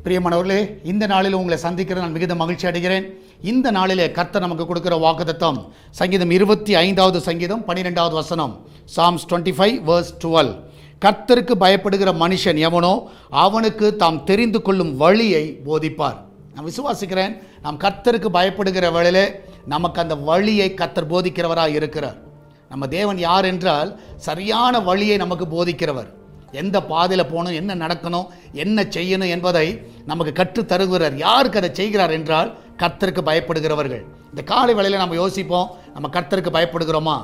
பிரியமானவர்களே, இந்த நாளில் உங்களை சந்திக்கிற நான் மிகுந்த மகிழ்ச்சி அடைகிறேன். இந்த நாளிலே கர்த்தர் நமக்கு கொடுக்கிற வாக்குத்தத்தம் சங்கீதம் 25வது சங்கீதம் 12வது வசனம், Psalms 25 verse 12. கர்த்தருக்கு பயப்படுகிற மனுஷன் எவனோ அவனுக்கு தாம் தெரிந்து கொள்ளும் வழியை போதிப்பார். நான் விசுவாசிக்கிறேன், நாம் கர்த்தருக்கு பயப்படுகிற வேளையிலே நமக்கு அந்த வழியை கர்த்தர் போதிக்கிறவராக இருக்கிறார். நம்ம தேவன் யார் என்றால் சரியான வழியை நமக்கு போதிக்கிறவர். எந்த பாதையில் போகணும், என்ன நடக்கணும், என்ன செய்யணும் என்பதை நமக்கு கற்று தருகிறார். யாருக்கு அதை செய்கிறார் என்றால் கர்த்தருக்கு பயப்படுகிறவர்கள். இந்த காலை வேளையில் நம்ம யோசிப்போம், நம்ம கர்த்தருக்கு பயப்படுகிறோமா?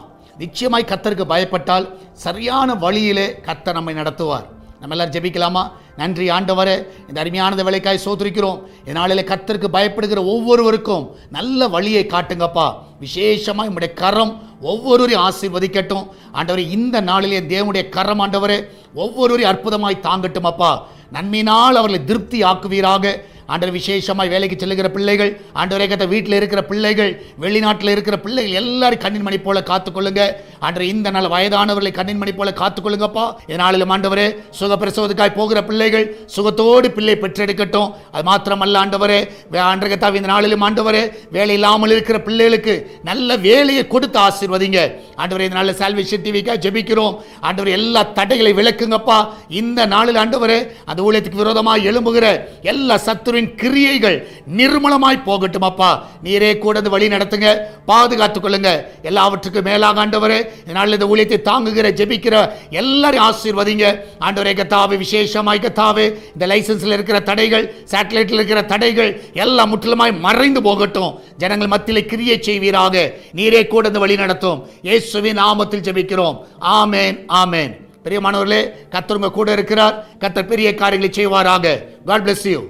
நிச்சயமாய் கர்த்தருக்கு பயப்பட்டால் சரியான வழியிலே கர்த்தர் நம்மை நடத்துவார். நம்ம எல்லாரும் ஜெபிக்கலாமா? நன்றி ஆண்டவரே, இந்த அருமையானத வேலைக்காய் சோதரிக்கிறோம். இதனாலே கர்த்தருக்கு பயப்படுகிற ஒவ்வொருவருக்கும் நல்ல வழியை காட்டுங்கப்பா. விசேஷமாக உங்களுடைய கரம் ஒவ்வொருவரையும் ஆசீர்வதிக்கட்டும் ஆண்டவரே. இந்த நாளிலே தேவனுடைய கரம் ஆண்டவரே ஒவ்வொருவரையும் அற்புதமாய் தாங்கட்டும் அப்பா. நன்மையினால் அவர்களை திருப்தி ஆக்குவீராக ஆண்டவர். விசேஷமாய் வேலைக்கு செல்லுகிற பிள்ளைகள் ஆண்டவரே, கத்த வீட்டில் இருக்கிற பிள்ளைகள், வெளிநாட்டில் இருக்கிற பிள்ளைகள் எல்லாரும் கண்ணின் மணி போல காத்துக்கொள்ளுங்க ஆண்டவர். இந்த நாள் வயதானவர்களை கண்ணின் மணி போல காத்துக்கொள்ளுங்கப்பா. இதனாலும் ஆண்டவரே சுகப்பிரசவத்துக்காய் போகிற பிள்ளைகள் சுகத்தோடு பிள்ளை பெற்றெடுக்கட்டும். அது மாத்திரமல்ல ஆண்டவரே, ஆண்டகத்தாவி இந்த நாளிலும் ஆண்டவரே வேலை இல்லாமல் இருக்கிற பிள்ளைகளுக்கு நல்ல வேலையை கொடுத்து ஆசீர்வதிங்க ஆண்டவரே. இந்த நாளில் சால்வேஷன் டிவிக்காக ஜெபிக்கிறோம் ஆண்டவரே. எல்லா தடைகளை விளக்குங்கப்பா. இந்த நாளில் ஆண்டவரே அந்த ஊழியத்துக்கு விரோதமாக எழும்புகிற எல்லா சத்துரு கிரியைகள் நிர்மலமாய் போகட்டும் அப்பா. நீரே கூட வழி நடத்துங்க, பாதுகாத்துக் கொள்ளுங்க. எல்லாவற்றுக்கும் மேலாக ஆண்டவரே இந்த ஊழியத்தை தாங்குகிற ஜெபிக்கிற எல்லாரையும் ஆசீர்வதிங்க ஆண்டவரே. கத்தாவே விசேஷமாய் கத்தாவே இந்த லைசன்ஸ்ல இருக்கிற தடைகள், சேட்டலைட்ல இருக்கிற தடைகள் எல்லாம் முற்றிலுமாய் மறைந்து போகட்டும். ஜனங்கள் மத்தியிலே கிரியை செய்வீராக. நீரே கூட வழி நடத்தும். இயேசுவின் நாமத்தில் ஜெபிக்கிறோம். ஆமென், ஆமென். பிரியமானவர்களே, கர்த்தர் உங்க கூட இருக்கிறார். கர்த்தர் பெரிய காரியங்களை செய்வாராக. God bless you.